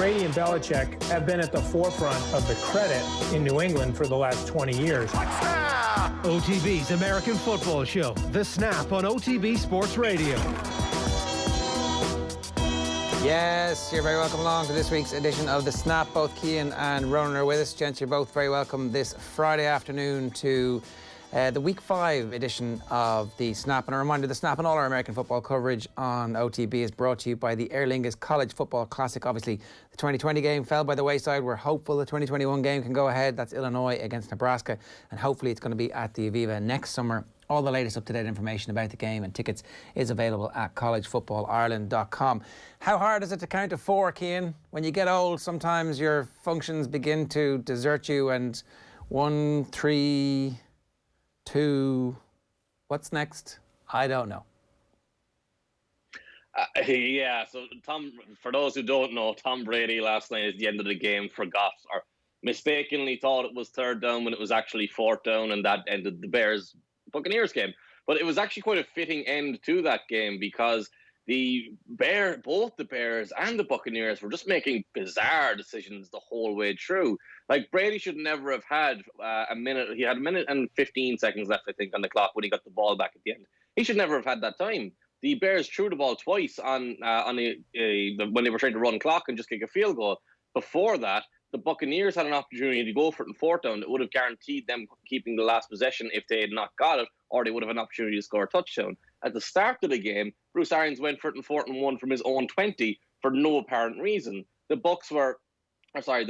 Brady and Belichick have been at the forefront of the credit in New England for the last 20 years. OTB's American Football Show, The Snap on OTB Sports Radio. Yes, you're very welcome along to this week's edition of The Snap. Both Cian and Ronan are with us. Gents, you're both very welcome this Friday afternoon to the Week 5 edition of The Snap. And a reminder, The Snap and all our American football coverage on OTB is brought to you by the Aer Lingus College Football Classic. Obviously, the 2020 game fell by the wayside. We're hopeful the 2021 game can go ahead. That's Illinois against Nebraska. And hopefully it's going to be at the Aviva next summer. All the latest up-to-date information about the game and tickets is available at collegefootballireland.com. How hard is it to count to 4, Cian? When you get old, sometimes your functions begin to desert you and 1, 3, 2, what's next? I don't know. Yeah, so Tom, for those who don't know, Tom Brady last night at the end of the game forgot or mistakenly thought it was 3rd down when it was actually 4th down, and that ended the Buccaneers game. But it was actually quite a fitting end to that game because both the Bears and the Buccaneers were just making bizarre decisions the whole way through. Like, Brady should never have had a minute. He had a minute and 15 seconds left, I think, on the clock when he got the ball back at the end. He should never have had that time. The Bears threw the ball twice when they were trying to run clock and just kick a field goal. Before that, the Buccaneers had an opportunity to go for it in 4th down that would have guaranteed them keeping the last possession if they had not got it, or they would have an opportunity to score a touchdown. At the start of the game, Bruce Arians went for it in 4th and 1 from his own 20 for no apparent reason. The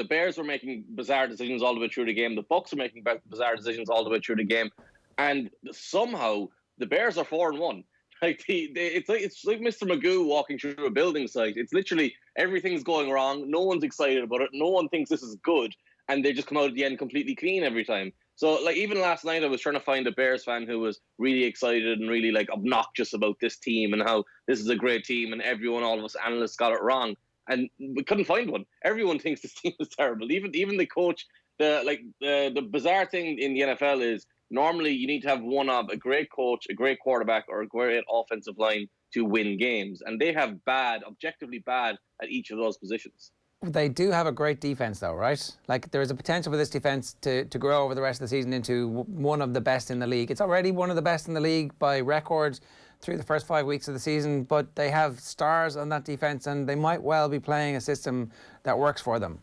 Bears were making bizarre decisions all the way through the game. The Bucs were making bizarre decisions all the way through the game. And somehow, the Bears are 4 and 1. It's like Mr. Magoo walking through a building site. It's literally everything's going wrong. No one's excited about it. No one thinks this is good. And they just come out at the end completely clean every time. So, like, even last night, I was trying to find a Bears fan who was really excited and really, like, obnoxious about this team and how this is a great team and everyone, all of us analysts got it wrong. And we couldn't find one. Everyone thinks this team is terrible. Even the coach. The bizarre thing in the NFL is normally you need to have one of a great coach, a great quarterback, or a great offensive line to win games. And they have objectively bad at each of those positions. They do have a great defence, though, right? Like, there is a potential for this defence to grow over the rest of the season into one of the best in the league. It's already one of the best in the league by record through the first 5 weeks of the season, but they have stars on that defence, and they might well be playing a system that works for them.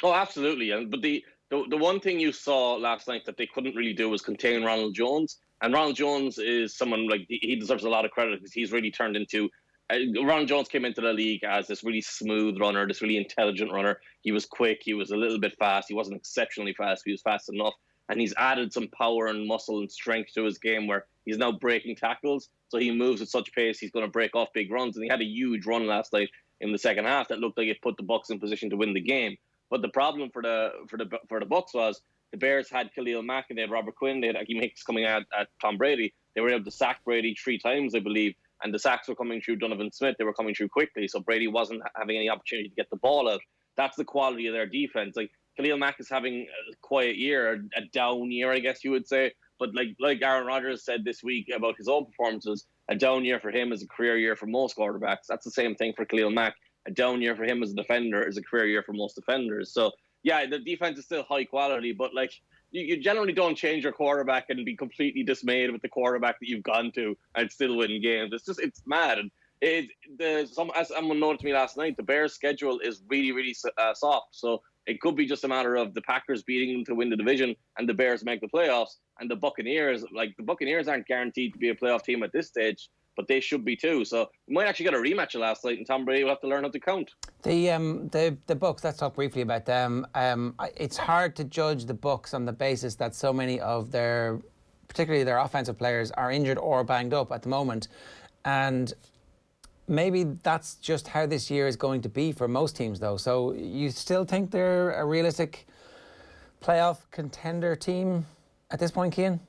Oh, absolutely. But the one thing you saw last night that they couldn't really do was contain Ronald Jones. And Ronald Jones is someone, like, he deserves a lot of credit because he's really turned into... Ronald Jones came into the league as this really smooth runner, this really intelligent runner. He was quick. He was a little bit fast. He wasn't exceptionally fast. He was fast enough. And he's added some power and muscle and strength to his game where he's now breaking tackles. So he moves at such pace, he's going to break off big runs. And he had a huge run last night in the second half that looked like it put the Bucs in position to win the game. But the problem for the Bucs was the Bears had Khalil Mack and they had Robert Quinn. They had Aggie Hicks coming at Tom Brady. They were able to sack Brady 3 times, I believe. And the sacks were coming through Donovan Smith. They were coming through quickly. So Brady wasn't having any opportunity to get the ball out. That's the quality of their defense. Like, Khalil Mack is having a quiet year, a down year, I guess you would say. But like Aaron Rodgers said this week about his own performances, a down year for him is a career year for most quarterbacks. That's the same thing for Khalil Mack. A down year for him as a defender is a career year for most defenders. So, yeah, the defense is still high quality, but, like, you generally don't change your quarterback and be completely dismayed with the quarterback that you've gone to and still win games. It's mad. And as someone noted to me last night, the Bears' schedule is really, really soft. So it could be just a matter of the Packers beating them to win the division and the Bears make the playoffs. And the Buccaneers aren't guaranteed to be a playoff team at this stage, but they should be too. So we might actually get a rematch of last night, and Tom Brady will have to learn how to count. The Bucs, let's talk briefly about them. It's hard to judge the Bucs on the basis that so many of particularly their offensive players, are injured or banged up at the moment. And maybe that's just how this year is going to be for most teams, though. So you still think they're a realistic playoff contender team at this point, Cian?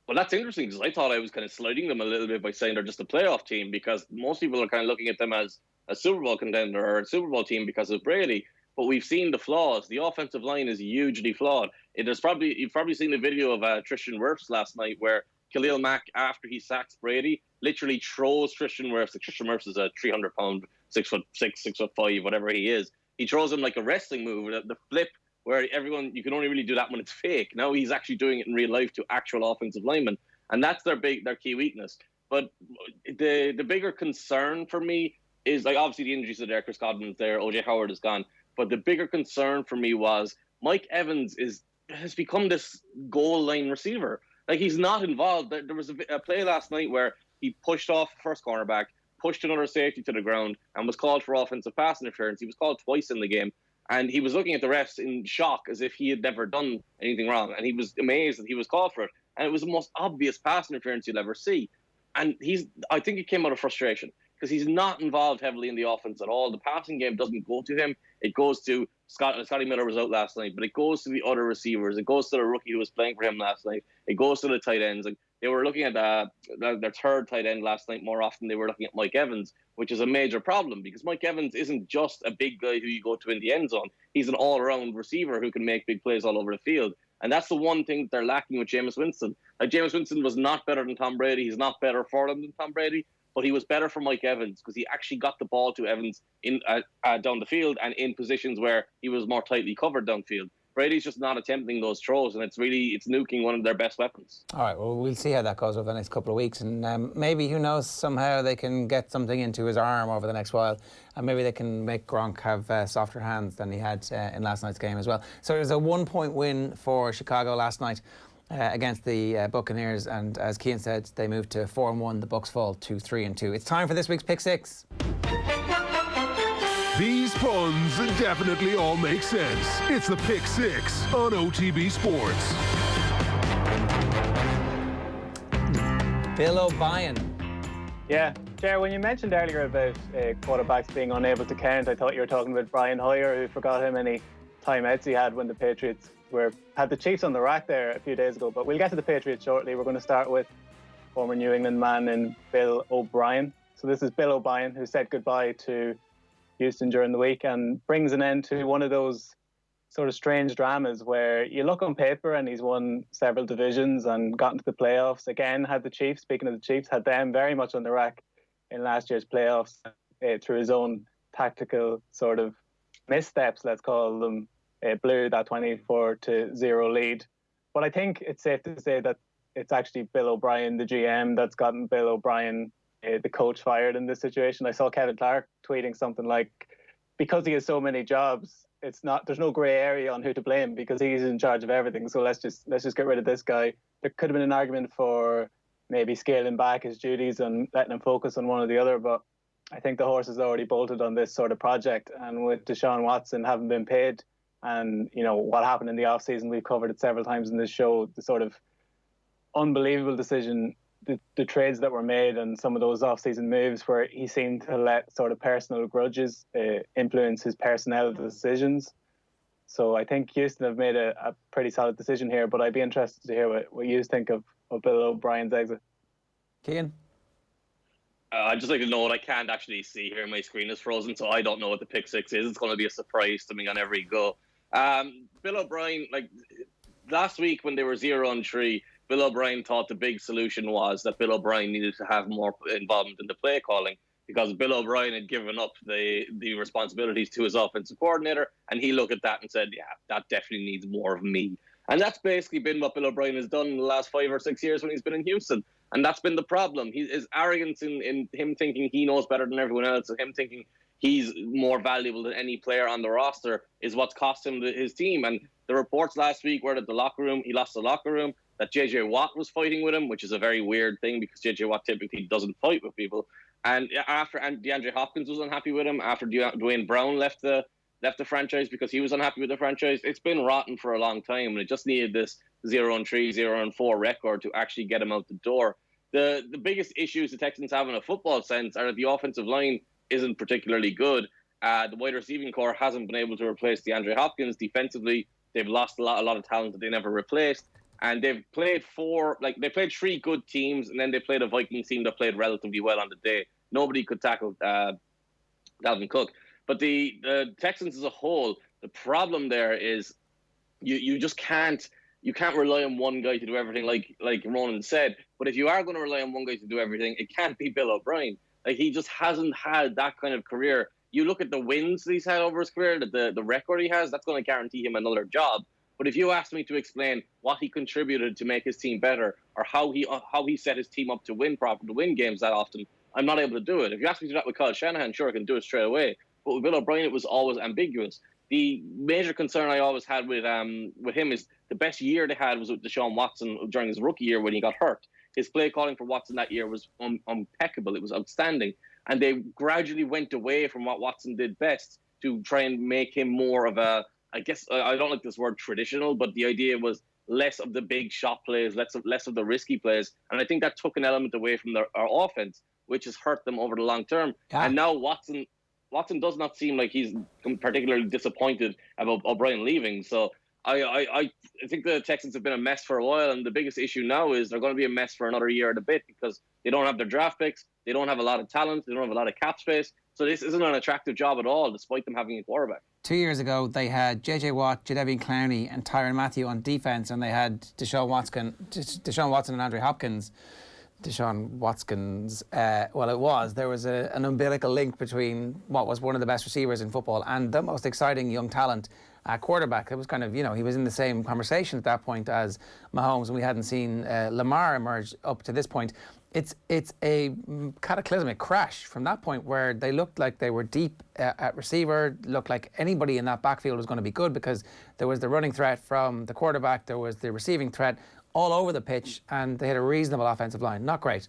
Well, that's interesting because I thought I was kind of sliding them a little bit by saying they're just a playoff team because most people are kind of looking at them as a Super Bowl contender or a Super Bowl team because of Brady. But we've seen the flaws. The offensive line is hugely flawed. You've probably seen the video of Tristan Wirfs last night where Khalil Mack, after he sacks Brady, literally throws Tristan Wirfs. Tristan Wirfs is a 300-pound 6'6", 6'5", whatever he is. He throws him like a wrestling move, the flip, where you can only really do that when it's fake. Now he's actually doing it in real life to actual offensive linemen, and that's their key weakness. But the bigger concern for me is, like, obviously the injuries are there. Chris Godwin's there, OJ Howard is gone. But the bigger concern for me was Mike Evans has become this goal line receiver. Like, he's not involved. There was a play last night where he pushed off the first cornerback, pushed another safety to the ground, and was called for offensive pass interference. He was called twice in the game. And he was looking at the refs in shock as if he had never done anything wrong. And he was amazed that he was called for it. And it was the most obvious pass interference you'll ever see. And I think it came out of frustration because he's not involved heavily in the offense at all. The passing game doesn't go to him. It goes to Scotty Miller was out last night, but it goes to the other receivers. It goes to the rookie who was playing for him last night. It goes to the tight ends. Like, they were looking at their third tight end last night more often. They were looking at Mike Evans, which is a major problem because Mike Evans isn't just a big guy who you go to in the end zone. He's an all-around receiver who can make big plays all over the field. And that's the one thing that they're lacking with Jameis Winston. Like, Jameis Winston was not better than Tom Brady. He's not better for them than Tom Brady, but he was better for Mike Evans because he actually got the ball to Evans down the field and in positions where he was more tightly covered downfield. Brady's just not attempting those throws, and it's nuking one of their best weapons. All right, well, we'll see how that goes over the next couple of weeks, and maybe, who knows, somehow they can get something into his arm over the next while, and maybe they can make Gronk have softer hands than he had in last night's game as well. So it was a 1-point win for Chicago last night against the Buccaneers, and as Cian said, they moved to 4-1. The Bucs fall to 3-2. It's time for this week's Pick Six. These puns definitely all make sense. It's the Pick Six on OTB Sports. Bill O'Brien. Yeah, Ger, when you mentioned earlier about quarterbacks being unable to count, I thought you were talking about Brian Hoyer, who forgot how many timeouts he had when the Patriots had the Chiefs on the rack there a few days ago. But we'll get to the Patriots shortly. We're going to start with former New England man and Bill O'Brien. So this is Bill O'Brien, who said goodbye to Houston during the week and brings an end to one of those sort of strange dramas where you look on paper and he's won several divisions and got into the playoffs. Again, had the Chiefs, speaking of the Chiefs, had them very much on the rack in last year's playoffs through his own tactical sort of missteps, let's call them. Blew that 24-0 lead. But I think it's safe to say that it's actually Bill O'Brien, the GM, that's gotten Bill O'Brien, the coach, fired in this situation. I saw Kevin Clark tweeting something like, because he has so many jobs, there's no grey area on who to blame because he's in charge of everything. So let's just get rid of this guy. There could have been an argument for maybe scaling back his duties and letting him focus on one or the other, but I think the horse has already bolted on this sort of project. And with Deshaun Watson having been paid, and, you know, what happened in the offseason, we've covered it several times in this show, the sort of unbelievable decision, the trades that were made and some of those off-season moves where he seemed to let sort of personal grudges influence his personnel decisions. So I think Houston have made a pretty solid decision here, but I'd be interested to hear what you think of Bill O'Brien's exit. Cian? I'd just like to know what I can't actually see here. My screen is frozen, so I don't know what the Pick Six is. It's going to be a surprise to me on every go. Bill O'Brien, like last week when they were 0-3, Bill O'Brien thought the big solution was that Bill O'Brien needed to have more involvement in the play calling because Bill O'Brien had given up the responsibilities to his offensive coordinator, and he looked at that and said, yeah, that definitely needs more of me. And that's basically been what Bill O'Brien has done in the last 5 or 6 years when he's been in Houston. And that's been the problem. His arrogance in him thinking he knows better than everyone else, and him thinking he's more valuable than any player on the roster is what's cost him his team. And the reports last week were that he lost the locker room, that J.J. Watt was fighting with him, which is a very weird thing because J.J. Watt typically doesn't fight with people. And DeAndre Hopkins was unhappy with him after Dwayne Brown left the franchise because he was unhappy with the franchise. It's been rotten for a long time, and it just needed this 0-3, 0-4 record to actually get him out the door. The biggest issues the Texans have in a football sense are that the offensive line isn't particularly good. The wide receiving core hasn't been able to replace DeAndre Hopkins. Defensively, they've lost a lot of talent that they never replaced. And they've played 3 good teams, and then they played a Vikings team that played relatively well on the day. Nobody could tackle Dalvin Cook. But the Texans as a whole, the problem there is you just can't rely on one guy to do everything, like Ronan said. But if you are going to rely on one guy to do everything, it can't be Bill O'Brien. Like, he just hasn't had that kind of career. You look at the wins that he's had over his career, the record he has, that's going to guarantee him another job. But if you ask me to explain what he contributed to make his team better, or how he set his team up to win games that often, I'm not able to do it. If you ask me to do that with Kyle Shanahan, sure, I can do it straight away. But with Bill O'Brien, it was always ambiguous. The major concern I always had with him is the best year they had was with Deshaun Watson during his rookie year when he got hurt. His play calling for Watson that year was impeccable. It was outstanding. And they gradually went away from what Watson did best to try and make him more of a, I guess, I don't like this word traditional, but the idea was less of the big shot plays, less of the risky plays. And I think that took an element away from our offense, which has hurt them over the long term. Yeah. And now Watson does not seem like he's particularly disappointed about O'Brien leaving. So I think the Texans have been a mess for a while, and the biggest issue now is they're going to be a mess for another year and a bit because they don't have their draft picks, they don't have a lot of talent, they don't have a lot of cap space. So this isn't an attractive job at all, despite them having a quarterback. 2 years ago, they had J.J. Watt, Jadeveon Clowney and Tyrann Mathieu on defence, and they had Deshaun Watson and Andre Hopkins. Deshaun Watkins, there was an umbilical link between what was one of the best receivers in football and the most exciting young talent quarterback. It was kind of, he was in the same conversation at that point as Mahomes, and we hadn't seen Lamar emerge up to this point. It's a cataclysmic crash from that point where they looked like they were deep at receiver, looked like anybody in that backfield was going to be good because there was the running threat from the quarterback, there was the receiving threat all over the pitch, and they had a reasonable offensive line. Not great.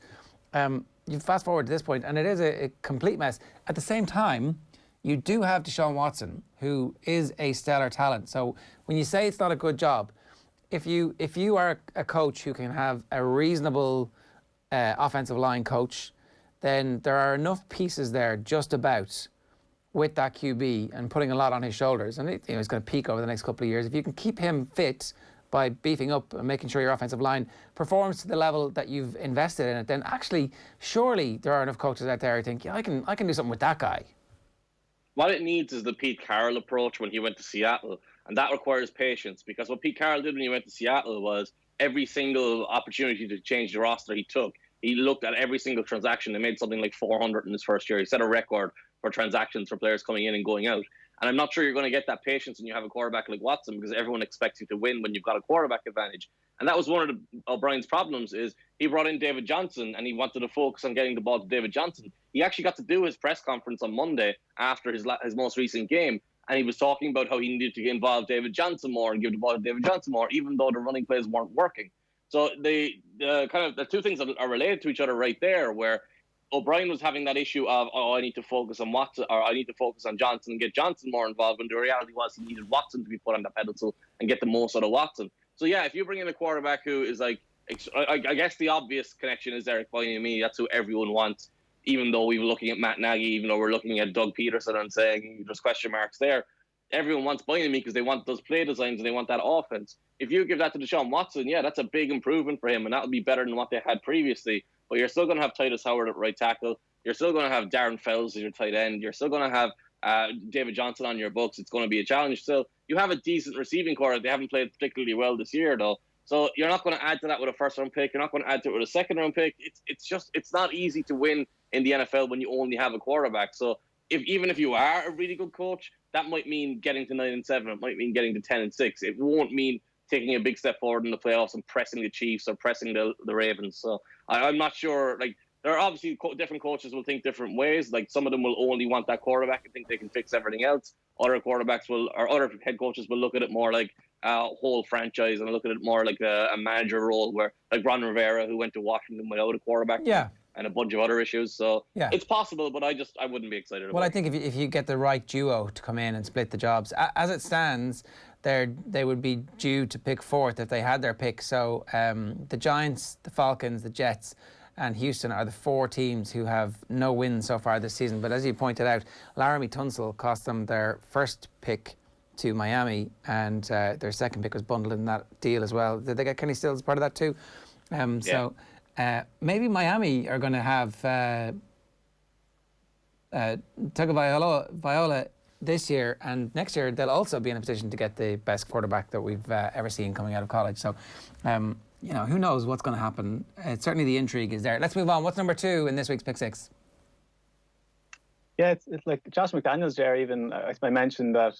You fast forward to this point, and it is a complete mess. At the same time, you do have Deshaun Watson, who is a stellar talent. So when you say it's not a good job, if you are a coach who can have a reasonable offensive line coach, then there are enough pieces there just about with that QB and putting a lot on his shoulders. And he's going to peak over the next couple of years. If you can keep him fit by beefing up and making sure your offensive line performs to the level that you've invested in it, then actually, surely there are enough coaches out there who think, yeah, I can do something with that guy. What it needs is the Pete Carroll approach when he went to Seattle, and that requires patience, because what Pete Carroll did when he went to Seattle was every single opportunity to change the roster he took, he looked at every single transaction and made something like 400 in his first year. He set a record for transactions for players coming in and going out. And I'm not sure you're going to get that patience when you have a quarterback like Watson, because everyone expects you to win when you've got a quarterback advantage. And that was one of O'Brien's problems, is he brought in David Johnson and he wanted to focus on getting the ball to David Johnson. He actually got to do his press conference on Monday after his most recent game, and he was talking about how he needed to involve David Johnson more and give the ball to David Johnson more, even though the running plays weren't working. So the two things that are related to each other right there, where O'Brien was having that issue of, I need to focus on Watson, or I need to focus on Johnson and get Johnson more involved, when the reality was he needed Watson to be put on the pedestal and get the most out of Watson. So yeah, if you bring in a quarterback who is like, I guess the obvious connection is Eric Bieniemy. That's who everyone wants, even though we were looking at Matt Nagy, even though we're looking at Doug Peterson and saying there's question marks there. Everyone wants Bieniemy because they want those play designs and they want that offense. If you give that to Deshaun Watson, yeah, that's a big improvement for him, and that would be better than what they had previously. But you're still going to have Titus Howard at right tackle. You're still going to have Darren Fells as your tight end. You're still going to have David Johnson on your books. It's going to be a challenge. So you have a decent receiving core. They haven't played particularly well this year, though. So you're not going to add to that with a first-round pick. You're not going to add to it with a second-round pick. It's not easy to win in the NFL when you only have a quarterback. So even if you are a really good coach, that might mean getting to 9-7. It might mean getting to 10-6. It won't mean taking a big step forward in the playoffs and pressing the Chiefs or pressing the Ravens. So I'm not sure. Like, there are obviously different coaches will think different ways. Like, some of them will only want that quarterback and think they can fix everything else. Other head coaches will look at it more like a whole franchise and look at it more like a manager role, where like Ron Rivera, who went to Washington without a quarterback. Yeah. And a bunch of other issues. So yeah, it's possible, but I wouldn't be excited about it. Well, I think if you get the right duo to come in and split the jobs, as it stands, they would be due to pick fourth if they had their pick. So the Giants, the Falcons, the Jets and Houston are the four teams who have no wins so far this season. But as you pointed out, Laramie Tunsil cost them their first pick to Miami, and their second pick was bundled in that deal as well. Did they get Kenny Stills as part of that too? Yeah. So maybe Miami are going to have Tagovailoa this year, and next year they'll also be in a position to get the best quarterback that we've ever seen coming out of college. So, who knows what's going to happen. Certainly the intrigue is there. Let's move on. What's number 2 in this week's Pick 6? Yeah, it's like Josh McDaniels, Jerry, even I mentioned that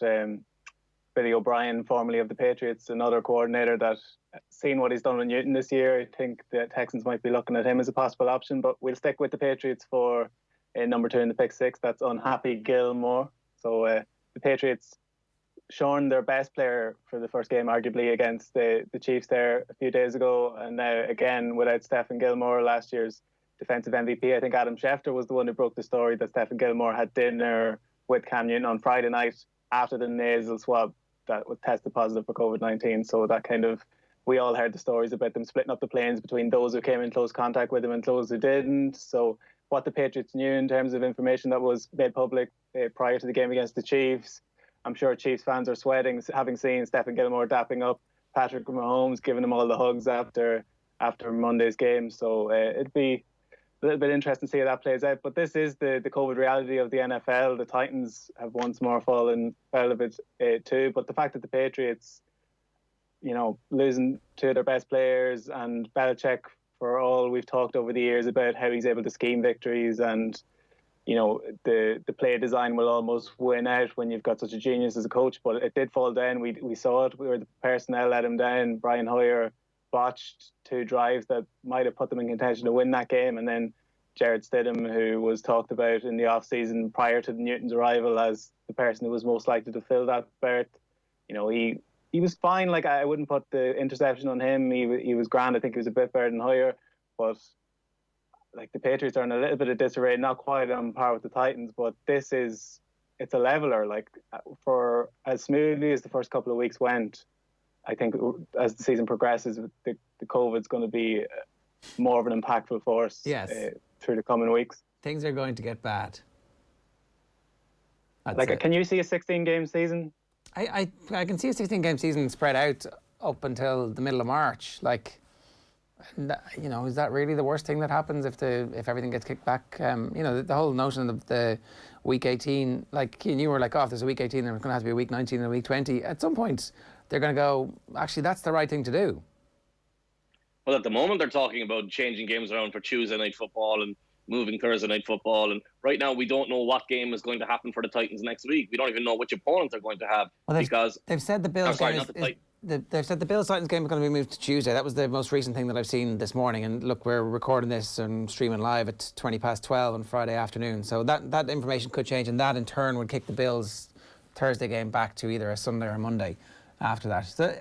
Billy O'Brien, formerly of the Patriots, another coordinator that seen what he's done with Newton this year. I think the Texans might be looking at him as a possible option, but we'll stick with the Patriots for number 2 in the pick 6. That's unhappy Gilmore. So the Patriots shown their best player for the first game, arguably, against the Chiefs there a few days ago. And now, again, without Stephen Gilmore, last year's defensive MVP. I think Adam Schefter was the one who broke the story that Stephen Gilmore had dinner with Cam Newton on Friday night after the nasal swab that was tested positive for COVID-19. So that kind of, we all heard the stories about them splitting up the planes between those who came in close contact with him and those who didn't. So what the Patriots knew in terms of information that was made public prior to the game against the Chiefs, I'm sure Chiefs fans are sweating, having seen Stephen Gilmore dapping up Patrick Mahomes, giving him all the hugs after Monday's game. So it'd be a little bit interesting to see how that plays out. But this is the COVID reality of the NFL. The Titans have once more fallen foul of it too. But the fact that the Patriots, losing 2 of their best players, and Belichick, for all we've talked over the years about how he's able to scheme victories, and the play design will almost win out when you've got such a genius as a coach. But it did fall down. We saw it. The personnel let him down. Brian Hoyer botched 2 drives that might have put them in contention to win that game. And then Jared Stidham, who was talked about in the off-season prior to Newton's arrival as the person who was most likely to fill that berth, he was fine. Like, I wouldn't put the interception on him. He was grand. I think he was a bit better than Hoyer. But like, the Patriots are in a little bit of disarray, not quite on par with the Titans, but it's a leveler. Like, for as smoothly as the first couple of weeks went, I think as the season progresses, the COVID's going to be more of an impactful force through the coming weeks. Things are going to get bad. Can you see a 16-game season? I can see a 16-game season spread out up until the middle of March. Like, is that really the worst thing that happens if everything gets kicked back? The whole notion of the week 18, like, Cian, you were like, if there's a week 18, there's going to have to be a week 19 and a week 20. At some point, they're going to go, actually, that's the right thing to do. Well, at the moment, they're talking about changing games around for Tuesday night football and moving Thursday night football. And right now, we don't know what game is going to happen for the Titans next week. We don't even know which opponent they're going to have. Well, because they've said the Bills they've said the Bills Titans game is going to be moved to Tuesday. That was the most recent thing that I've seen this morning. And look, we're recording this and streaming live at 20:12 on Friday afternoon. So that information could change, and that in turn would kick the Bills Thursday game back to either a Sunday or Monday after that. So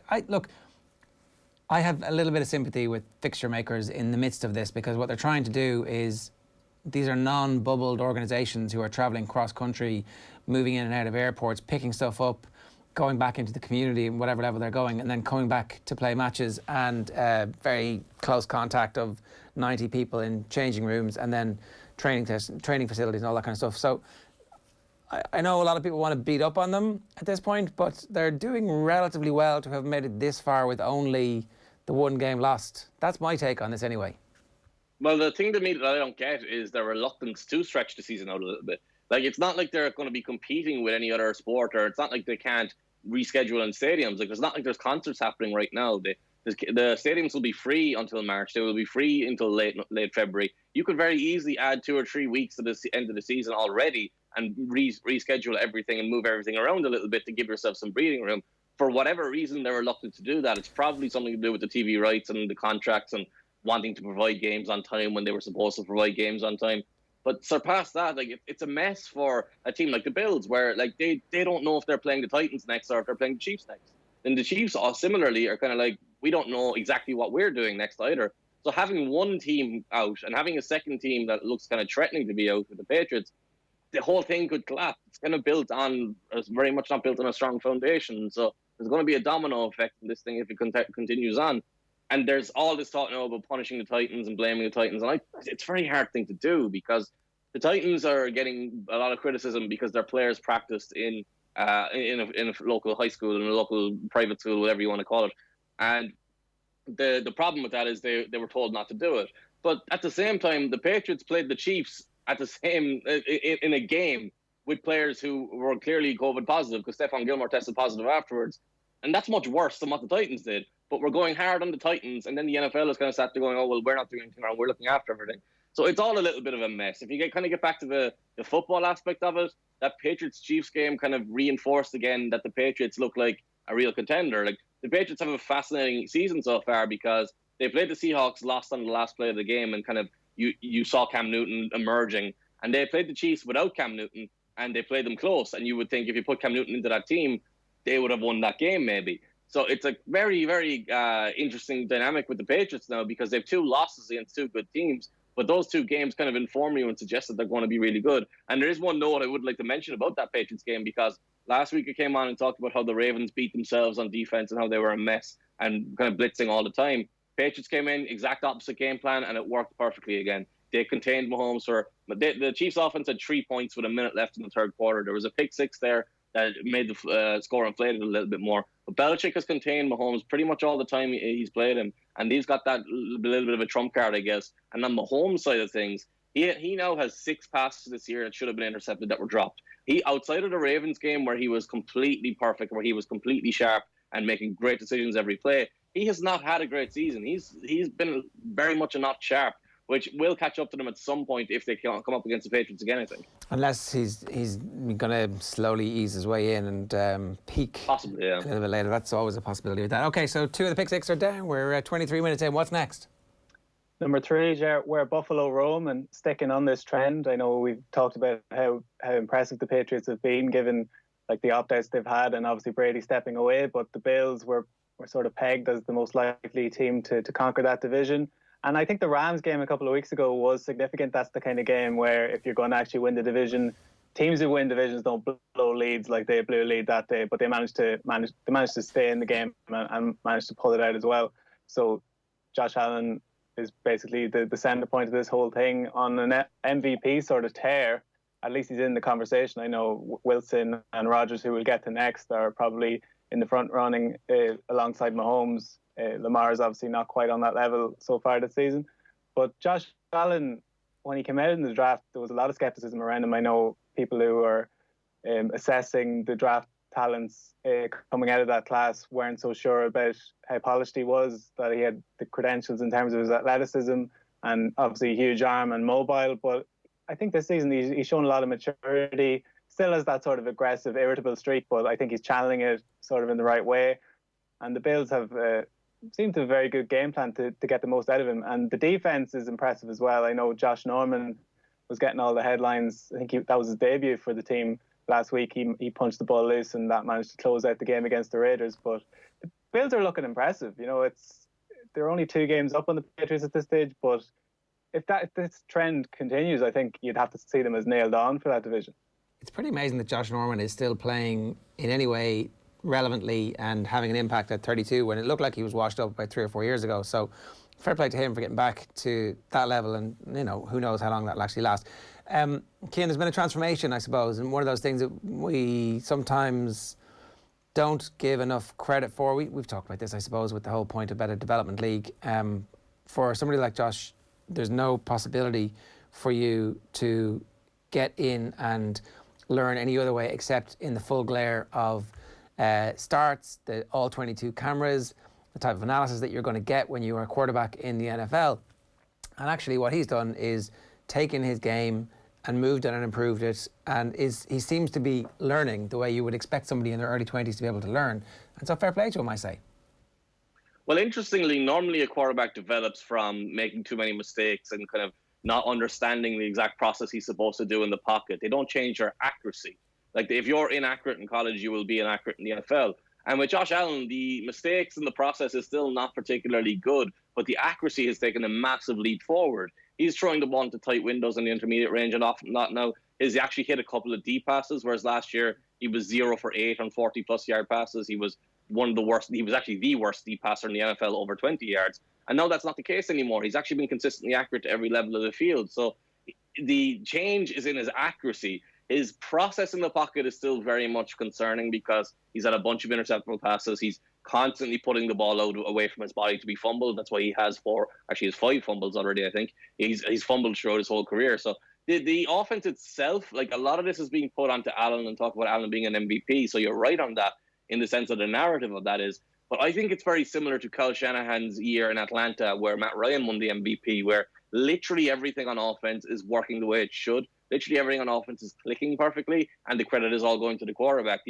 I have a little bit of sympathy with fixture makers in the midst of this, because what they're trying to do is, these are non-bubbled organisations who are travelling cross-country, moving in and out of airports, picking stuff up, going back into the community and whatever level they're going, and then coming back to play matches, and very close contact of 90 people in changing rooms, and then training facilities and all that kind of stuff. So I know a lot of people want to beat up on them at this point, but they're doing relatively well to have made it this far with only the 1 game lost. That's my take on this anyway. Well, the thing to me that I don't get is their reluctance to stretch the season out a little bit. Like, it's not like they're going to be competing with any other sport, or it's not like they can't reschedule in stadiums. Like, it's not like there's concerts happening right now. The stadiums will be free until March. They will be free until late February. You could very easily add 2 or 3 weeks to the end of the season already and reschedule everything and move everything around a little bit to give yourself some breathing room. For whatever reason, they're reluctant to do that. It's probably something to do with the TV rights and the contracts and wanting to provide games on time when they were supposed to provide games on time. But surpass that, like, it's a mess for a team like the Bills, where like they don't know if they're playing the Titans next or if they're playing the Chiefs next. And the Chiefs similarly are kind of like, we don't know exactly what we're doing next either. So having one team out and having a second team that looks kind of threatening to be out with the Patriots, the whole thing could collapse. It's kind of it's very much not built on a strong foundation. So there's going to be a domino effect in this thing if it continues on. And there's all this talk now about punishing the Titans and blaming the Titans. And it's a very hard thing to do, because the Titans are getting a lot of criticism because their players practiced in a local high school, in a local private school, whatever you want to call it. And the problem with that is they were told not to do it. But at the same time, the Patriots played the Chiefs in a game with players who were clearly COVID positive, because Stephon Gilmore tested positive afterwards. And that's much worse than what the Titans did. But we're going hard on the Titans, and then the NFL is kind of sat there going, oh, well, we're not doing anything wrong, we're looking after everything. So it's all a little bit of a mess. If you get back to the football aspect of it, that Patriots-Chiefs game kind of reinforced again that the Patriots look like a real contender. Like, the Patriots have a fascinating season so far because they played the Seahawks, lost on the last play of the game, and kind of you saw Cam Newton emerging. And they played the Chiefs without Cam Newton, and they played them close. And you would think if you put Cam Newton into that team, they would have won that game maybe. So it's a very, very interesting dynamic with the Patriots now because they have 2 losses against 2 good teams. But those 2 games kind of inform you and suggest that they're going to be really good. And there is one note I would like to mention about that Patriots game because last week I came on and talked about how the Ravens beat themselves on defense and how they were a mess and kind of blitzing all the time. Patriots came in, exact opposite game plan, and it worked perfectly again. They contained Mahomes the Chiefs offense had 3 points with a minute left in the third quarter. There was a pick 6 there that made the score inflated a little bit more. But Belichick has contained Mahomes pretty much all the time he's played him. And he's got that little bit of a trump card, I guess. And on Mahomes' side of things, he now has 6 passes this year that should have been intercepted that were dropped. He, outside of the Ravens game where he was completely perfect, where he was completely sharp and making great decisions every play, he has not had a great season. He's been very much a not sharp, which will catch up to them at some point if they come up against the Patriots again, I think. Unless he's going to slowly ease his way in and peak possibly, yeah, a little bit later. That's always a possibility with that. Okay, so 2 of the pick 6 are down. We're 23 minutes in. What's next? Number 3, Ger, where Buffalo roam, and sticking on this trend. I know we've talked about how impressive the Patriots have been, given like the opt-outs they've had, and obviously Brady stepping away. But the Bills were sort of pegged as the most likely team to conquer that division. And I think the Rams game a couple of weeks ago was significant. That's the kind of game where if you're going to actually win the division, teams who win divisions don't blow leads like they blew a lead that day, but they managed to stay in the game and managed to pull it out as well. So Josh Allen is basically the center point of this whole thing on an MVP sort of tear. At least he's in the conversation. I know Wilson and Rodgers, who we'll get to next, are probably in the front running alongside Mahomes. Lamar is obviously not quite on that level so far this season. But Josh Allen, when he came out in the draft, there was a lot of skepticism around him. I know people who are assessing the draft talents coming out of that class weren't so sure about how polished he was, that he had the credentials in terms of his athleticism and obviously huge arm and mobile. But I think this season he's shown a lot of maturity, still has that sort of aggressive, irritable streak, but I think he's channeling it sort of in the right way. And the Bills have seemed to have a very good game plan to get the most out of him. And the defense is impressive as well. I know Josh Norman was getting all the headlines. I think that was his debut for the team last week. He punched the ball loose and that managed to close out the game against the Raiders. But the Bills are looking impressive. You know, they're only 2 games up on the Patriots at this stage. But if this trend continues, I think you'd have to see them as nailed on for that division. It's pretty amazing that Josh Norman is still playing in any way relevantly and having an impact at 32 when it looked like he was washed up about 3 or 4 years ago. So fair play to him for getting back to that level, and you know, who knows how long that'll actually last. Cian, there's been a transformation, I suppose, and one of those things that we sometimes don't give enough credit for. We've talked about this, I suppose, with the whole point about a development league. For somebody like Josh, there's no possibility for you to get in and learn any other way except in the full glare of starts, the all 22 cameras, the type of analysis that you're going to get when you are a quarterback in the NFL. And actually what he's done is taken his game and moved it and improved it, and he seems to be learning the way you would expect somebody in their early 20s to be able to learn. And so fair play to him, I say. Well, interestingly, normally a quarterback develops from making too many mistakes and kind of not understanding the exact process he's supposed to do in the pocket. They don't change their accuracy. Like, if you're inaccurate in college, you will be inaccurate in the NFL. And with Josh Allen, the mistakes in the process is still not particularly good, but the accuracy has taken a massive leap forward. He's throwing the ball into tight windows in the intermediate range, and often not now. He's actually hit a couple of deep passes, whereas last year he was 0 for 8 on 40-plus yard passes. He was one of the worst. He was actually the worst deep passer in the NFL over 20 yards. And now that's not the case anymore. He's actually been consistently accurate to every level of the field. So the change is in his accuracy. His process in the pocket is still very much concerning because he's had a bunch of interceptable passes. He's constantly putting the ball out away from his body to be fumbled. That's why he has 5 fumbles already, I think. He's fumbled throughout his whole career. So the offense itself, like, a lot of this is being put onto Allen and talk about Allen being an MVP. So you're right on that in the sense of the narrative of that is. But I think it's very similar to Kyle Shanahan's year in Atlanta where Matt Ryan won the MVP, where literally everything on offense is working the way it should. Literally everything on offense is clicking perfectly, and the credit is all going to the quarterback.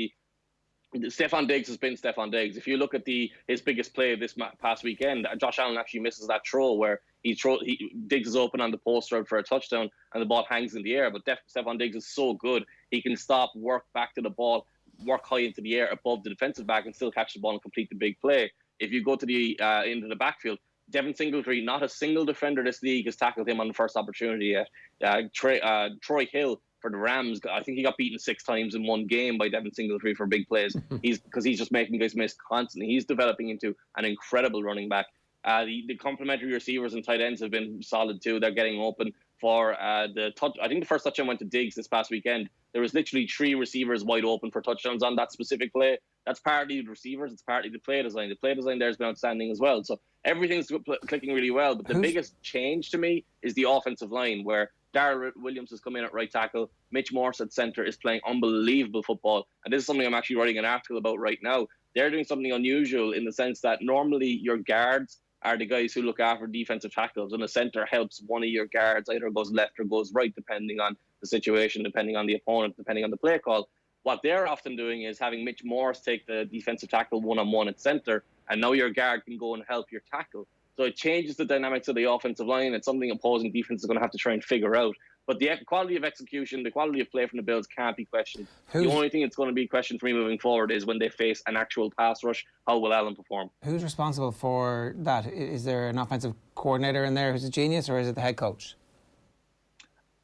Stephon Diggs has been Stephon Diggs. If you look at his biggest play of this past weekend, Josh Allen actually misses that throw where Diggs is open on the post route for a touchdown and the ball hangs in the air. But Stephon Diggs is so good. He can stop, work back to the ball, work high into the air above the defensive back and still catch the ball and complete the big play. If you go to into the backfield, Devin Singletary, not a single defender this league has tackled him on the first opportunity yet. Troy Hill for the Rams, I think he got beaten 6 times in one game by Devin Singletary for big plays. Because he's just making guys miss constantly. He's developing into an incredible running back. The complementary receivers and tight ends have been solid too. They're getting open for the touch. I think the first touchdown went to Diggs this past weekend. There was literally 3 receivers wide open for touchdowns on that specific play. That's partly the receivers. It's partly the play design. The play design there has been outstanding as well. So everything's clicking really well. But the biggest change to me is the offensive line, where Darrell Williams has come in at right tackle. Mitch Morse at centre is playing unbelievable football. And this is something I'm actually writing an article about right now. They're doing something unusual in the sense that normally your guards are the guys who look after defensive tackles, and a centre helps one of your guards either goes left or goes right, depending on the situation, depending on the opponent, depending on the play call. What they're often doing is having Mitch Morse take the defensive tackle one-on-one at centre, and now your guard can go and help your tackle. So it changes the dynamics of the offensive line. It's something opposing defense is going to have to try and figure out. But the quality of execution, the quality of play from the Bills can't be questioned. The only thing that's going to be questioned for me moving forward is when they face an actual pass rush, how will Allen perform? Who's responsible for that? Is there an offensive coordinator in there who's a genius, or is it the head coach?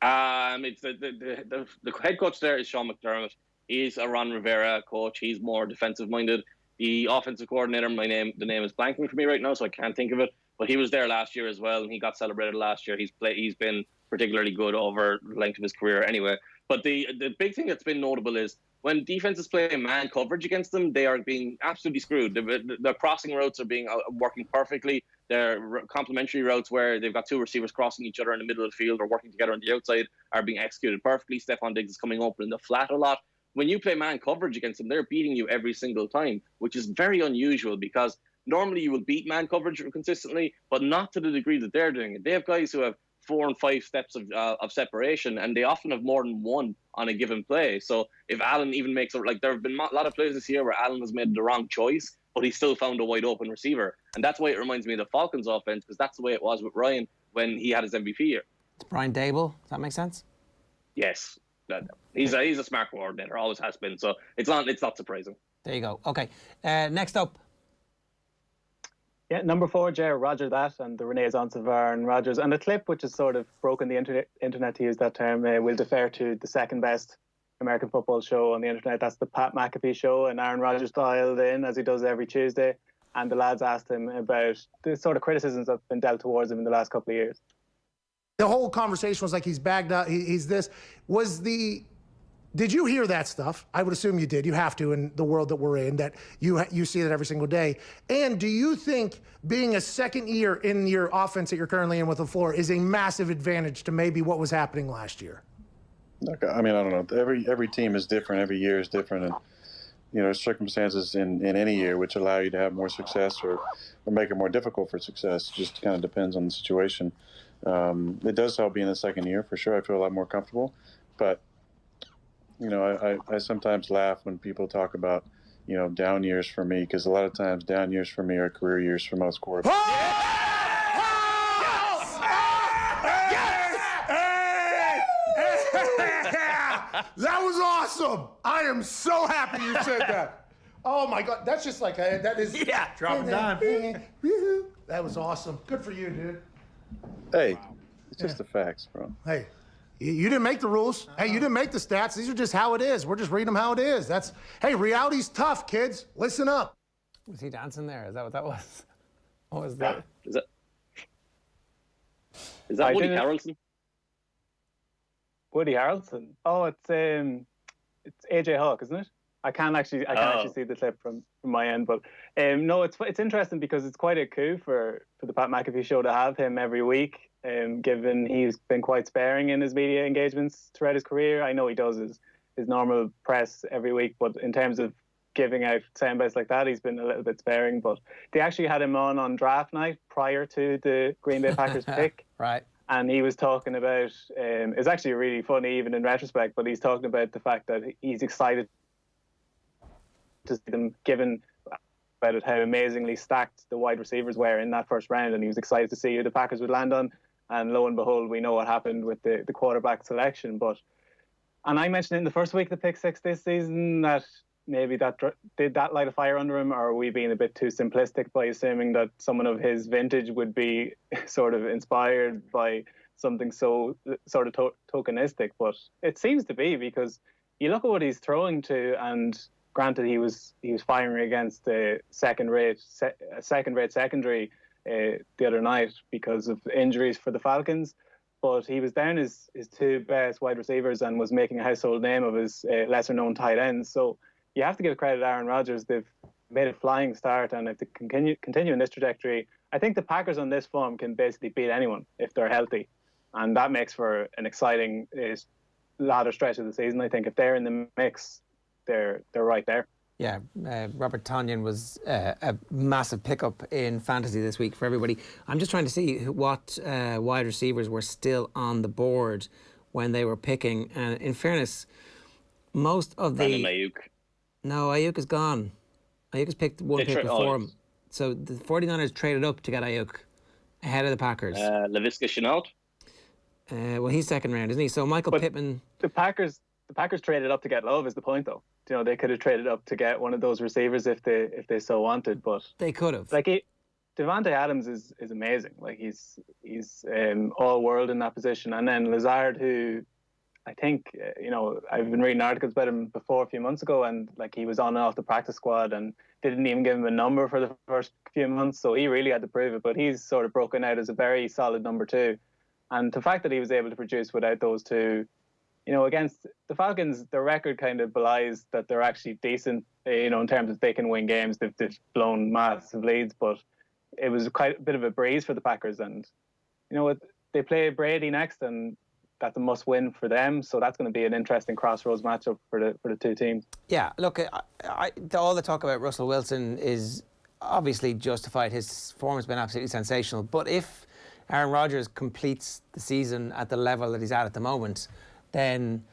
It's the head coach there is Sean McDermott. He's a Ron Rivera coach. He's more defensive minded. The offensive coordinator, the name is blanking for me right now, so I can't think of it. But he was there last year as well, and he got celebrated last year. He's been particularly good over the length of his career anyway. But the big thing that's been notable is when defenses play man coverage against them, they are being absolutely screwed. The crossing routes are working perfectly. Their complementary routes where they've got 2 receivers crossing each other in the middle of the field or working together on the outside are being executed perfectly. Stephon Diggs is coming open in the flat a lot. When you play man coverage against them, they're beating you every single time, which is very unusual because normally you will beat man coverage consistently, but not to the degree that they're doing it. They have guys who have 4 and 5 steps of separation, and they often have more than one on a given play. So if Allen even makes there have been a lot of plays this year where Allen has made the wrong choice, but he still found a wide open receiver. And that's why it reminds me of the Falcons offense, because that's the way it was with Ryan when he had his MVP year. It's Brian Dable. Does that make sense? Yes. He's a smart coordinator, always has been. So it's not surprising. There you go. Okay. Next up. Yeah, number 4, Ger, Roger that, and the renaissance of Aaron Rodgers. And the clip, which has sort of broken the internet to use that term, will defer to the second best American football show on the internet. That's the Pat McAfee show, and Aaron Rodgers dialed in, as he does every Tuesday. And the lads asked him about the sort of criticisms that have been dealt towards him in the last couple of years. The whole conversation was like he's bagged up, he's this. Did you hear that stuff? I would assume you did. You have to in the world that we're in, that you see that every single day. And do you think being a second year in your offense that you're currently in with LaFleur is a massive advantage to maybe what was happening last year? Look, I mean, I don't know. Every team is different. Every year is different. And, you know, circumstances in any year which allow you to have more success or make it more difficult for success. Just kind of depends on the situation. It does help being the second year, for sure. I feel a lot more comfortable. But, you know, I sometimes laugh when people talk about, you know, down years for me, because a lot of times down years for me are career years for most quarterbacks. That was awesome. I am so happy you said that. Oh my God, that's just like that is. Yeah, drop it down. That was awesome. Good for you, dude. Hey, it's just the facts, bro. Hey, you didn't make the rules. Hey, you didn't make the stats. These are just how it is. We're just reading them how it is. Hey, reality's tough, kids. Listen up. Was he dancing there? Is that what that was? What was that? Is that Woody Harrelson? Woody Harrelson? Oh, it's AJ Hawk, isn't it? I can't actually see the clip from my end, but no, it's interesting because it's quite a coup for the Pat McAfee show to have him every week, given he's been quite sparing in his media engagements throughout his career. I know he does his normal press every week, but in terms of giving out soundbites like that, he's been a little bit sparing. But they actually had him on draft night prior to the Green Bay Packers pick. Right. And he was talking about, it's actually really funny even in retrospect, but he's talking about the fact that he's excited to see them, given about how amazingly stacked the wide receivers were in that first round, and he was excited to see who the Packers would land on. And lo and behold, we know what happened with the quarterback selection. And I mentioned it in the first week of the pick six this season that maybe did that light a fire under him, or are we being a bit too simplistic by assuming that someone of his vintage would be sort of inspired by something so sort of tokenistic? But it seems to be, because you look at what he's throwing to, and granted he was firing against a second-rate secondary the other night because of injuries for the Falcons, but he was down his two best wide receivers and was making a household name of his lesser-known tight ends. So you have to give credit to Aaron Rodgers. They've made a flying start, and if they continue in this trajectory, I think the Packers on this form can basically beat anyone if they're healthy, and that makes for an exciting latter stretch of the season. I think if they're in the mix, they're right there. Yeah, Robert Tonyan was a massive pickup in fantasy this week for everybody. I'm just trying to see what wide receivers were still on the board when they were picking. And in fairness, most of Brandon Ayuk. No, Ayuk is gone. Ayuk has picked one pick before him. So the 49ers traded up to get Ayuk ahead of the Packers. Laviska Shenault. Well, he's second round, isn't he? So Michael Pittman. The Packers traded up to get Love is the point, though. You know, they could have traded up to get one of those receivers if they so wanted, but they could have. Like Devontae Adams is amazing. Like he's all world in that position, and then Lazard, who I think I've been reading articles about him before a few months ago, and like he was on and off the practice squad, and they didn't even give him a number for the first few months, so he really had to prove it. But he's sort of broken out as a very solid number two, and the fact that he was able to produce without those two. Against the Falcons, their record kind of belies that they're actually decent, in terms of they can win games. They've blown massive leads, but it was quite a bit of a breeze for the Packers. And, they play Brady next, and that's a must-win for them. So that's going to be an interesting crossroads matchup for the two teams. Yeah, look, all the talk about Russell Wilson is obviously justified. His form has been absolutely sensational. But if Aaron Rodgers completes the season at the level that he's at the moment, then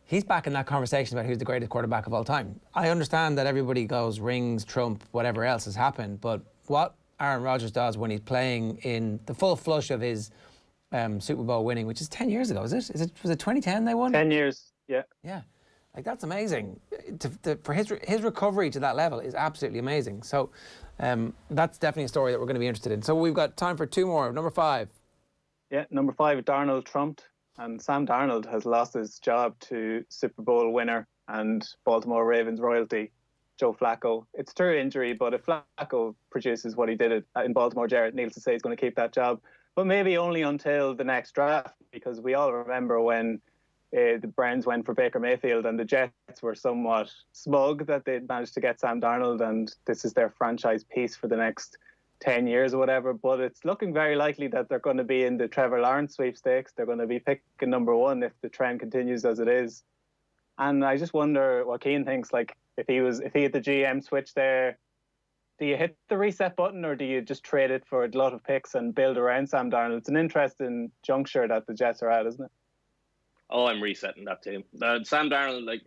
he's back in that conversation about who's the greatest quarterback of all time. I understand that everybody goes rings, Trump, whatever else has happened, but what Aaron Rodgers does when he's playing in the full flush of his Super Bowl winning, which is 10 years ago, was it 2010 they won? 10 years, yeah. Yeah, like that's amazing. For his recovery to that level is absolutely amazing. So that's definitely a story that we're going to be interested in. So we've got time for two more. Number 5. Yeah, number 5, Darnold trumped. And Sam Darnold has lost his job to Super Bowl winner and Baltimore Ravens royalty, Joe Flacco. It's through injury, but if Flacco produces what he did in Baltimore, Jared needs to say he's going to keep that job. But maybe only until the next draft, because we all remember when the Browns went for Baker Mayfield and the Jets were somewhat smug that they'd managed to get Sam Darnold, and this is their franchise piece for the next 10 years or whatever. But it's looking very likely that they're going to be in the Trevor Lawrence sweepstakes. They're going to be picking number 1 if the trend continues as it is. And I just wonder what Cian thinks, like if he had the GM switch there, do you hit the reset button or do you just trade it for a lot of picks and build around Sam Darnold? It's an interesting juncture that the Jets are at, isn't it? Oh, I'm resetting that team. Sam Darnold, like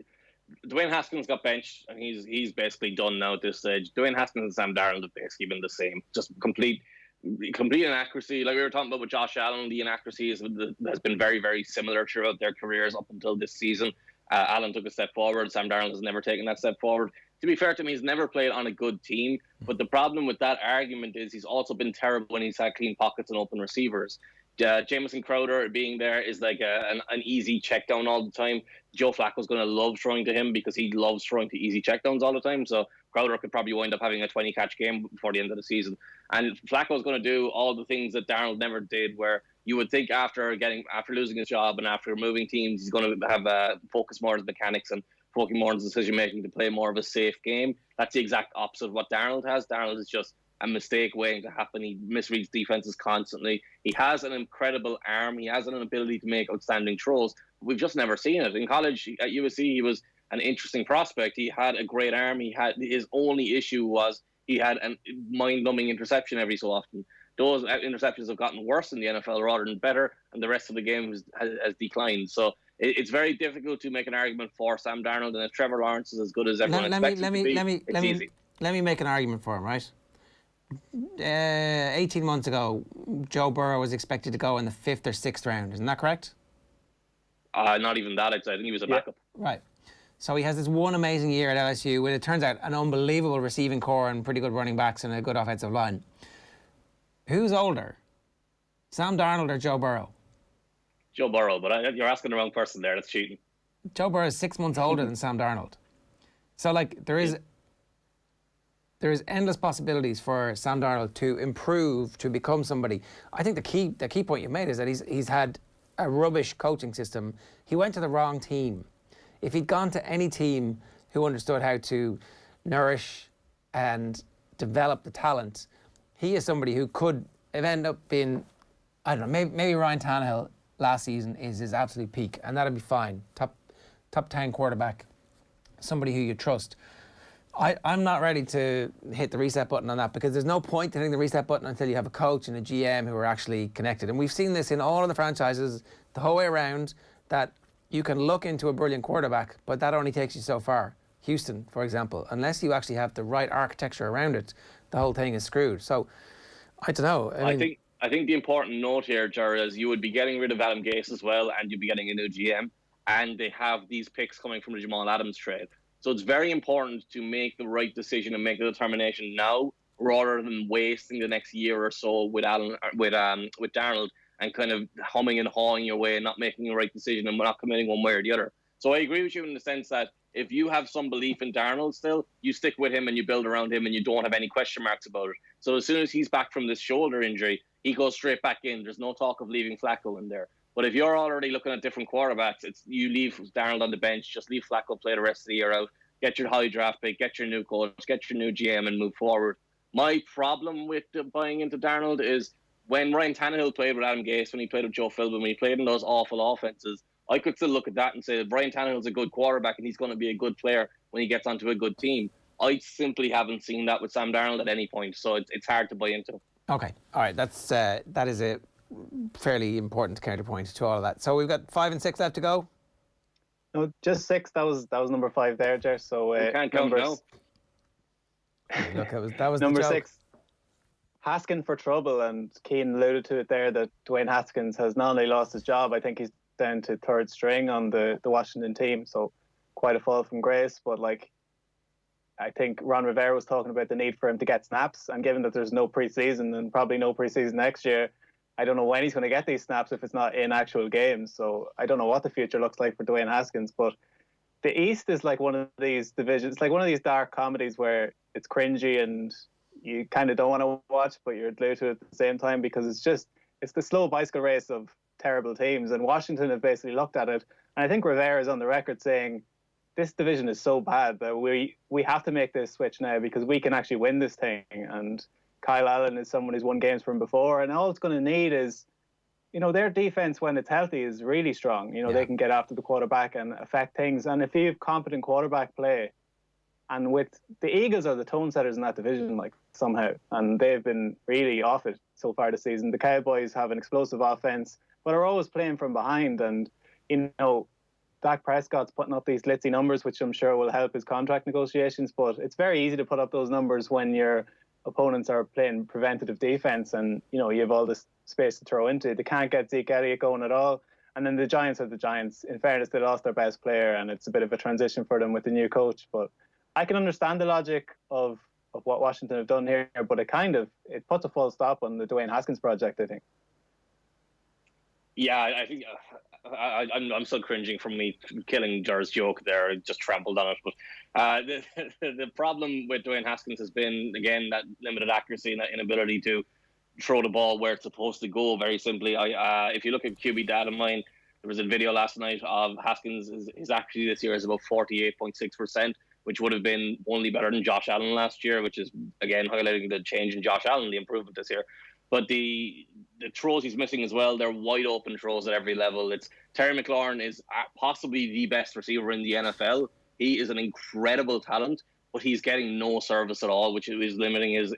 Dwayne Haskins got benched, and he's basically done now at this stage. Dwayne Haskins and Sam Darnold have basically been the same, just complete inaccuracy. Like we were talking about with Josh Allen, the inaccuracy has been very, very similar throughout their careers up until this season. Allen took a step forward. Sam Darnold has never taken that step forward. To be fair to him, he's never played on a good team. But the problem with that argument is he's also been terrible when he's had clean pockets and open receivers. Jamison Crowder being there is like an easy check down all the time. Joe Flacco's going to love throwing to him because he loves throwing to easy check downs all the time. So Crowder could probably wind up having a 20 catch game before the end of the season. And Flacco's going to do all the things that Darnold never did, where you would think after losing his job and after moving teams, he's going to have focus more on his mechanics and focus more on his decision making to play more of a safe game. That's the exact opposite of what Darnold has. Darnold is just a mistake waiting to happen. He misreads defenses constantly. He has an incredible arm. He has an ability to make outstanding throws. We've just never seen it. In college at USC, he was an interesting prospect. He had a great arm. His only issue was he had a mind-numbing interception every so often. those interceptions have gotten worse in the NFL rather than better, and the rest of the game has declined. So it's very difficult to make an argument for Sam Darnold, and if Trevor Lawrence is as good as everyone expects him to be, it's easy. Let me make an argument for him, right? 18 months ago, Joe Burrow was expected to go in the 5th or 6th round. Isn't that correct? Not even that. I think he was a backup. Right. So he has this one amazing year at LSU with, it turns out, an unbelievable receiving core and pretty good running backs and a good offensive line. Who's older, Sam Darnold or Joe Burrow? Joe Burrow, but you're asking the wrong person there. That's cheating. Joe Burrow is 6 months older than Sam Darnold. So, like, there is endless possibilities for Sam Darnold to improve, to become somebody. I think the key point you made is that he's had a rubbish coaching system. He went to the wrong team. If he'd gone to any team who understood how to nourish and develop the talent, he is somebody who could end up being, I don't know, maybe Ryan Tannehill last season is his absolute peak, and that'd be fine. Top 10 quarterback, somebody who you trust. I'm not ready to hit the reset button on that, because there's no point in hitting the reset button until you have a coach and a GM who are actually connected. And we've seen this in all of the franchises the whole way around, that you can look into a brilliant quarterback, but that only takes you so far. Houston, for example, unless you actually have the right architecture around it, the whole thing is screwed. So, I don't know. I think the important note here, Ger, is you would be getting rid of Adam Gase as well, and you'd be getting a new GM, and they have these picks coming from the Jamal Adams trade. So it's very important to make the right decision and make the determination now, rather than wasting the next year or so with Darnold and kind of humming and hawing your way and not making the right decision and not committing one way or the other. So I agree with you in the sense that if you have some belief in Darnold still, you stick with him and you build around him and you don't have any question marks about it. So as soon as he's back from this shoulder injury, he goes straight back in. There's no talk of leaving Flacco in there. But if you're already looking at different quarterbacks, you leave Darnold on the bench, just leave Flacco play the rest of the year out, get your high draft pick, get your new coach, get your new GM and move forward. My problem with buying into Darnold is when Ryan Tannehill played with Adam Gase, when he played with Joe Philbin, when he played in those awful offenses, I could still look at that and say that Brian Tannehill's a good quarterback and he's going to be a good player when he gets onto a good team. I simply haven't seen that with Sam Darnold at any point, so it's hard to buy into. Okay, all right, that is a fairly important counterpoint to all of that. So we've got 5 and 6 left to go. No, just 6. That was number 5 there, Ger. So you can't count now. Look, that was number the joke. 6. Haskins for trouble, and Cian alluded to it there that Dwayne Haskins has not only lost his job, I think he's down to 3rd string on the Washington team, so quite a fall from grace. But like, I think Ron Rivera was talking about the need for him to get snaps, and given that there's no preseason and probably no preseason next year, I don't know when he's going to get these snaps if it's not in actual games. So I don't know what the future looks like for Dwayne Haskins. But the East is like one of these divisions, like one of these dark comedies where it's cringy and you kind of don't want to watch, but you're glued to it at the same time, because it's the slow bicycle race of terrible teams. And Washington have basically looked at it. And I think Rivera is on the record saying, this division is so bad that we have to make this switch now because we can actually win this thing. And Kyle Allen is someone who's won games from before. And all it's going to need is, their defense when it's healthy is really strong. They can get after the quarterback and affect things. And if you have competent quarterback play, and with the Eagles are the tone setters in that division, like somehow, and they've been really off it so far this season. The Cowboys have an explosive offense, but are always playing from behind. And, Dak Prescott's putting up these glitzy numbers, which I'm sure will help his contract negotiations. But it's very easy to put up those numbers when your opponents are playing preventative defense and, you have all this space to throw into. They can't get Zeke Elliott going at all. And then the Giants are the Giants. In fairness, they lost their best player, and it's a bit of a transition for them with the new coach. But I can understand the logic of what Washington have done here, but it puts a full stop on the Dwayne Haskins project, I think. Yeah, I think I'm still cringing from me killing Ger's joke there. I just trampled on it. But the problem with Dwayne Haskins has been, again, that limited accuracy and that inability to throw the ball where it's supposed to go, very simply. If you look at QB data mine, there was a video last night of Haskins. His accuracy this year is about 48.6%, which would have been only better than Josh Allen last year, which is, again, highlighting the change in Josh Allen, the improvement this year. But the throws he's missing as well, they're wide open throws at every level. Terry McLaurin is possibly the best receiver in the NFL. He is an incredible talent, but he's getting no service at all, which is limiting his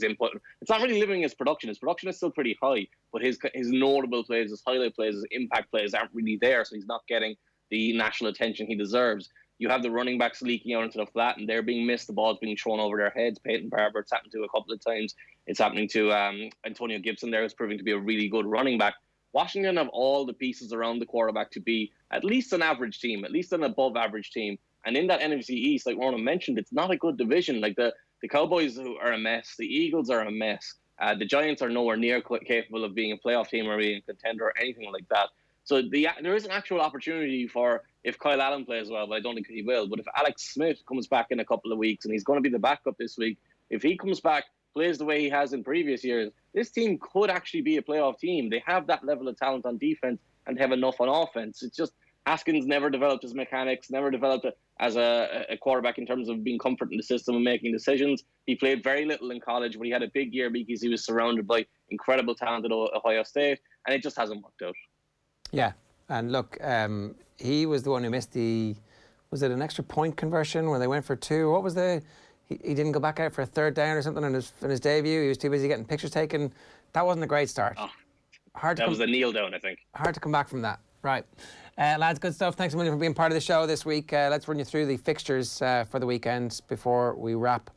input. It's not really limiting his production. His production is still pretty high, but his notable plays, his highlight plays, his impact plays aren't really there, so he's not getting the national attention he deserves. You have the running backs leaking out into the flat, and they're being missed. The ball's being thrown over their heads. Peyton Barber, it's happened to a couple of times. It's happening to Antonio Gibson there, who's proving to be a really good running back. Washington have all the pieces around the quarterback to be at least an average team, at least an above average team. And in that NFC East, like Ronan mentioned, it's not a good division. Like the Cowboys are a mess. The Eagles are a mess. The Giants are nowhere near capable of being a playoff team or being a contender or anything like that. So there is an actual opportunity for, if Kyle Allen plays well, but I don't think he will, but if Alex Smith comes back in a couple of weeks, and he's going to be the backup this week, if he comes back, plays the way he has in previous years, this team could actually be a playoff team. They have that level of talent on defense and have enough on offense. It's just Haskins never developed his mechanics, never developed as a quarterback in terms of being comfort in the system and making decisions. He played very little in college, but he had a big year because he was surrounded by incredible talent at Ohio State, and it just hasn't worked out. Yeah, and look, he was the one who missed was it an extra point conversion where they went for two? What was he didn't go back out for a third down or something in his debut. He was too busy getting pictures taken. That wasn't a great start. Oh, that was a kneel down, I think. Hard to come back from that. Right. Lads, good stuff. Thanks a million for being part of the show this week. Let's run you through the fixtures for the weekend before we wrap.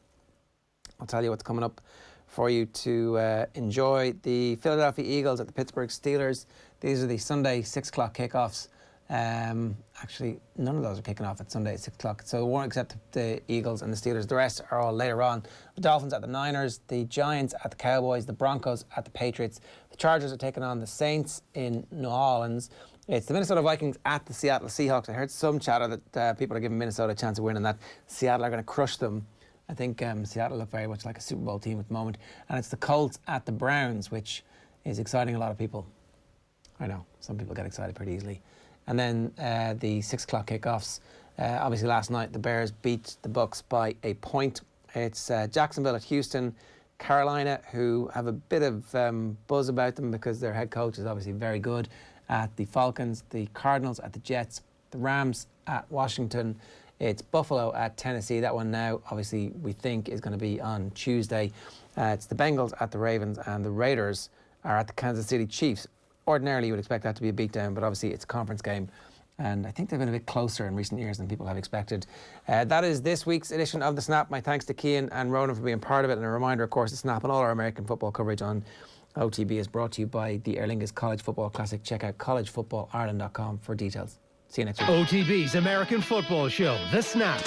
I'll tell you what's coming up for you to enjoy. The Philadelphia Eagles at the Pittsburgh Steelers. These are the Sunday 6 o'clock kickoffs. Actually, none of those are kicking off at Sunday at 6 o'clock. So one except the Eagles and the Steelers. The rest are all later on. The Dolphins at the Niners, the Giants at the Cowboys, the Broncos at the Patriots. The Chargers are taking on the Saints in New Orleans. It's the Minnesota Vikings at the Seattle Seahawks. I heard some chatter that people are giving Minnesota a chance of winning that. Seattle are going to crush them. I think Seattle look very much like a Super Bowl team at the moment. And it's the Colts at the Browns, which is exciting a lot of people. I know, some people get excited pretty easily. And then the 6 o'clock kickoffs. Obviously last night the Bears beat the Bucs by a point. It's Jacksonville at Houston, Carolina, who have a bit of buzz about them because their head coach is obviously very good, at the Falcons, the Cardinals at the Jets, the Rams at Washington. It's Buffalo at Tennessee. That one now, obviously, we think is going to be on Tuesday. It's the Bengals at the Ravens, and the Raiders are at the Kansas City Chiefs. Ordinarily, you would expect that to be a beatdown, but obviously it's a conference game. And I think they've been a bit closer in recent years than people have expected. That is this week's edition of The Snap. My thanks to Cian and Ronan for being part of it. And a reminder, of course, The Snap and all our American football coverage on OTB is brought to you by the Aer Lingus College Football Classic. Check out collegefootballireland.com for details. See you next week. OTB's American Football Show, The Snap.